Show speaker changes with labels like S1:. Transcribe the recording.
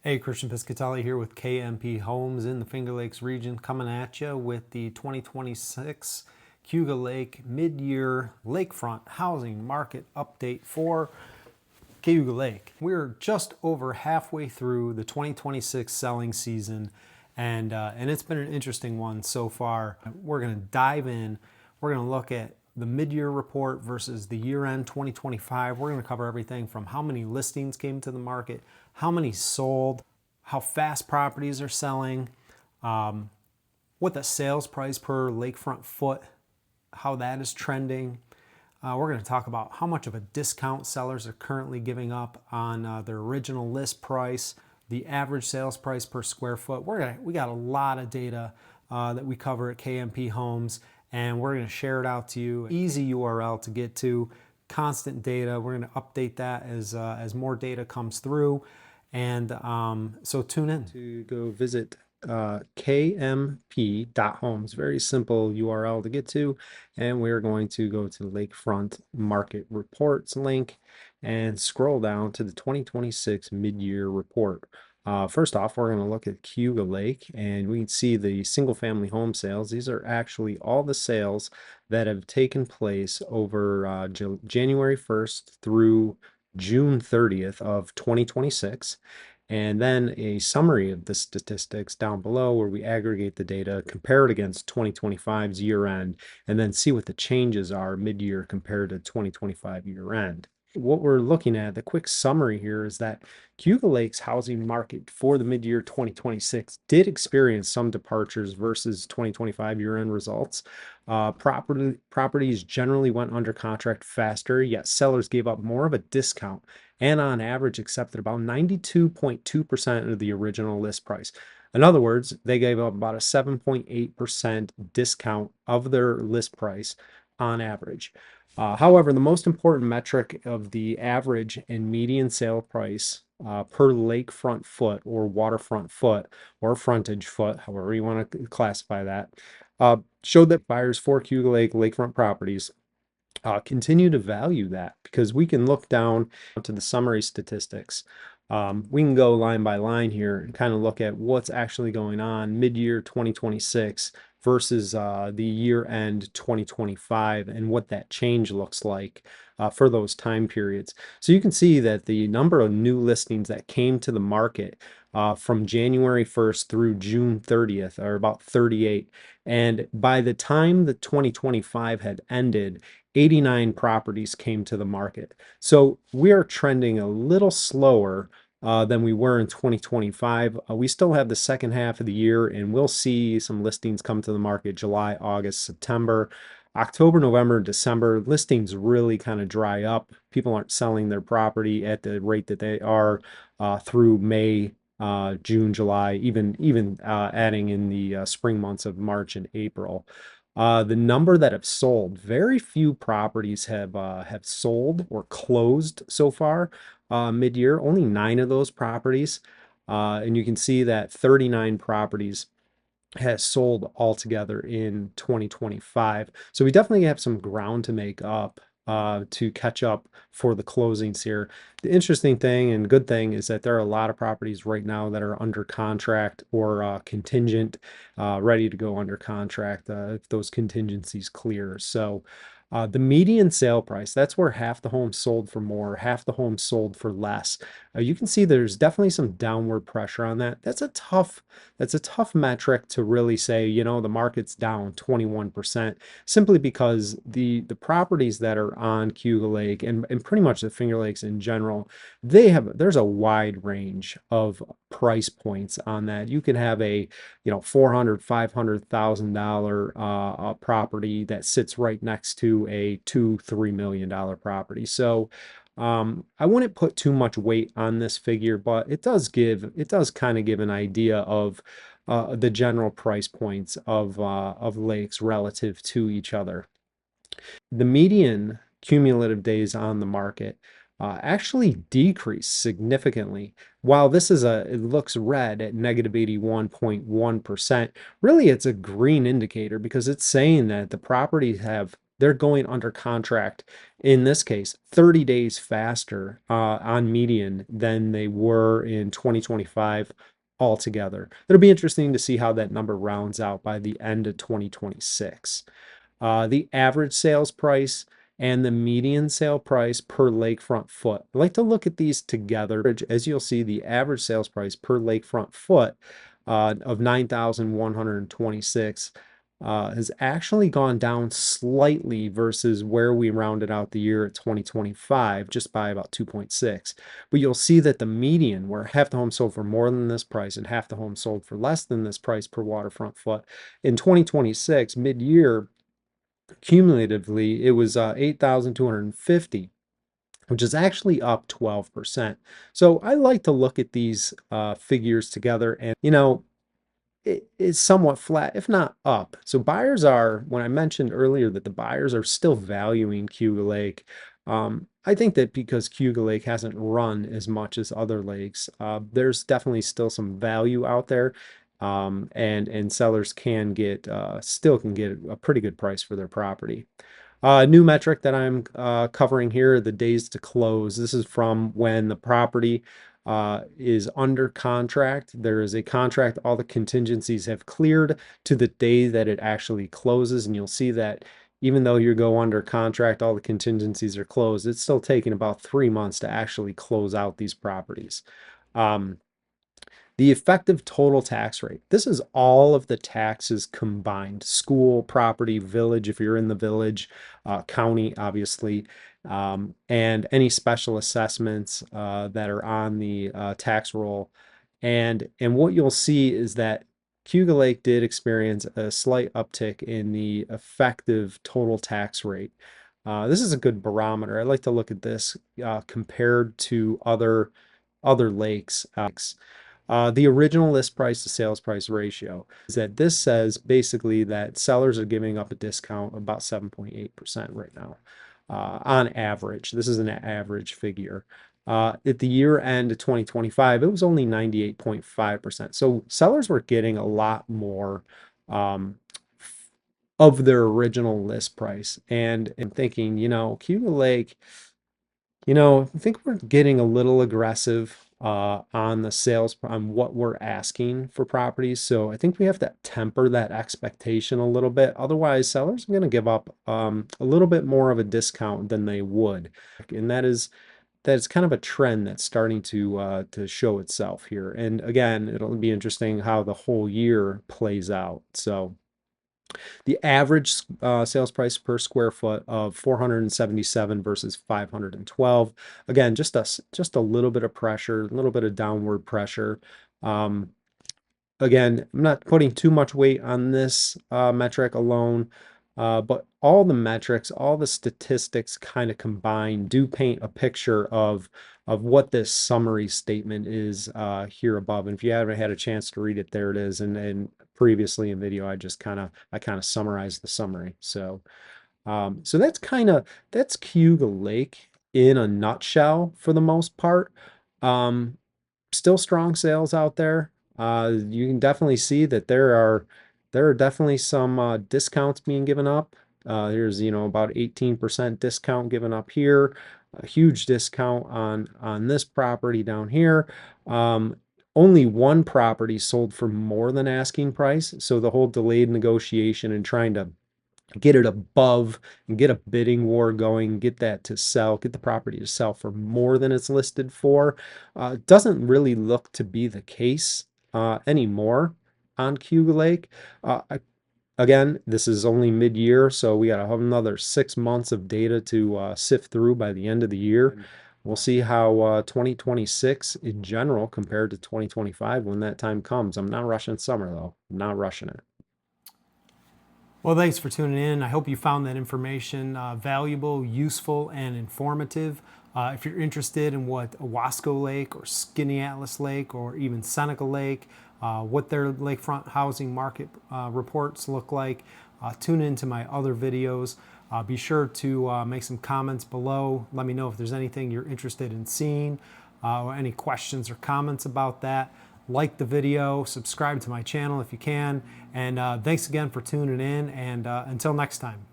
S1: Hey, Christian Piscatelli here with KMP Homes in the Finger Lakes region, coming at you with the 2026 Cayuga Lake Midyear Lakefront Housing Market Update for Cayuga Lake. We're just over halfway through the 2026 selling season, and it's been an interesting one so far. We're going to dive in. We're going to look at the mid-year report versus the year-end 2025. We're going to cover everything from how many listings came to the market, how many sold, how fast properties are selling, what the sales price per lakefront foot, how that is trending. We're going to talk about how much of a discount sellers are currently giving up on their original list price, the average sales price per square foot. We got a lot of data that we cover at KMP Homes, and we're going to share it out to you. Easy URL to get to, constant data. We're going to update that as more data comes through. And so tune in to go visit kmp.homes. Very simple URL to get to. And we're going to go to Lakefront Market Reports link and scroll down to the 2026 mid-year report. First off, we're going to look at Cayuga Lake, and we can see the single family home sales. These are actually all the sales that have taken place over January 1st through June 30th of 2026. And then a summary of the statistics down below where we aggregate the data, compare it against 2025's year end, and then see what the changes are mid-year compared to 2025 year end. What we're looking at, the quick summary here, is that Cayuga Lake's housing market for the mid-year 2026 did experience some departures versus 2025 year-end results. Properties generally went under contract faster, yet sellers gave up more of a discount and on average accepted about 92.2% of the original list price. In other words, they gave up about a 7.8% discount of their list price on average. However, the most important metric of the average and median sale price per lakefront foot or waterfront foot or frontage foot, however you want to classify that, showed that buyers for Cayuga Lake lakefront properties continue to value that, because we can look down to the summary statistics. We can go line by line here and kind of look at what's actually going on mid-year 2026 versus the year-end 2025 and what that change looks like for those time periods. So you can see that the number of new listings that came to the market from January 1st through June 30th are about 38. And by the time the 2025 had ended, 89 properties came to the market. So we are trending a little slower than we were in 2025. We still have the second half of the year, and we'll see some listings come to the market July, August, September. October, November, December, listings really kind of dry up. People aren't selling their property at the rate that they are through May, June, July, even adding in the spring months of March and April. The number that have sold, very few properties have sold or closed so far mid-year. Only 9 of those properties, and you can see that 39 properties has sold altogether in 2025. So we definitely have some ground to make up to catch up for the closings here. The interesting thing and good thing is that there are a lot of properties right now that are under contract or contingent, ready to go under contract if those contingencies clear. So the median sale price, that's where half the homes sold for more, half the homes sold for less. You can see there's definitely some downward pressure on that. That's a tough metric to really say, you know, the market's down 21%, simply because the properties that are on Cayuga Lake and pretty much the Finger Lakes in general, there's a wide range of price points on that. You can have a, you know, $400,000-$500,000 property that sits right next to a $2-3 million property. So I wouldn't put too much weight on this figure, but it does kind of give an idea of the general price points of lakes relative to each other. The median cumulative days on the market actually decreased significantly. While this is it looks red at negative 81.1%, really it's a green indicator, because it's saying that the properties they're going under contract, in this case, 30 days faster on median than they were in 2025 altogether. It'll be interesting to see how that number rounds out by the end of 2026. The average sales price and the median sale price per lakefront foot. I like to look at these together. As you'll see, the average sales price per lakefront foot of 9,126 has actually gone down slightly versus where we rounded out the year at 2025, just by about 2.6. But you'll see that the median, where half the homes sold for more than this price and half the homes sold for less than this price per waterfront foot, in 2026, mid-year, cumulatively, it was 8,250, which is actually up 12%. So I like to look at these figures together, and it is somewhat flat, if not up. So buyers are, when I mentioned earlier that the buyers are still valuing Cayuga Lake, I think that because Cayuga Lake hasn't run as much as other lakes, there's definitely still some value out there. And sellers can get still can get a pretty good price for their property. New metric that I'm covering here, the days to close. This is from when the property is under contract. There is a contract, all the contingencies have cleared, to the day that it actually closes. And you'll see that even though you go under contract, all the contingencies are closed, it's still taking about 3 months to actually close out these properties. The effective total tax rate. This is all of the taxes combined: school, property, village, if you're in the village, county, obviously, and any special assessments that are on the tax roll. And what you'll see is that Cayuga Lake did experience a slight uptick in the effective total tax rate. This is a good barometer. I like to look at this compared to other lakes. The original list price to sales price ratio is that this says basically that sellers are giving up a discount of about 7.8% right now on average. This is an average figure. At the year end of 2025, it was only 98.5%. So sellers were getting a lot more of their original list price. And thinking, Cayuga Lake, I think we're getting a little aggressive on the sales, on what we're asking for properties. So I think we have to temper that expectation a little bit. Otherwise, sellers are going to give up a little bit more of a discount than they would. And that's kind of a trend that's starting to show itself here. And again, it'll be interesting how the whole year plays out. So the average sales price per square foot of 477 versus 512. Again, just a little bit of pressure, a little bit of downward pressure. Again, I'm not putting too much weight on this metric alone, but all the metrics, all the statistics kind of combined do paint a picture of what this summary statement is here above. And if you haven't had a chance to read it, there it is. And previously in video, I kind of summarized the summary. So so that's Cayuga Lake in a nutshell for the most part. Still strong sales out there. You can definitely see that there are definitely some discounts being given up. Here's about 18% discount given up here, a huge discount on this property down here. Only one property sold for more than asking price, so the whole delayed negotiation and trying to get it above and get a bidding war going, get that to sell, get the property to sell for more than it's listed for, doesn't really look to be the case anymore on Cayuga Lake. Again, this is only mid-year, so we got another 6 months of data to sift through by the end of the year. We'll see how 2026 in general compared to 2025 when that time comes. I'm not rushing summer though. I'm not rushing it.
S2: Well, thanks for tuning in. I hope you found that information valuable, useful, and informative. If you're interested in what Owasco Lake or Skinny Atlas Lake or even Seneca Lake, what their lakefront housing market reports look like, tune into my other videos. Be sure to make some comments below. Let me know if there's anything you're interested in seeing or any questions or comments about that. Like the video, subscribe to my channel if you can, and thanks again for tuning in, and until next time.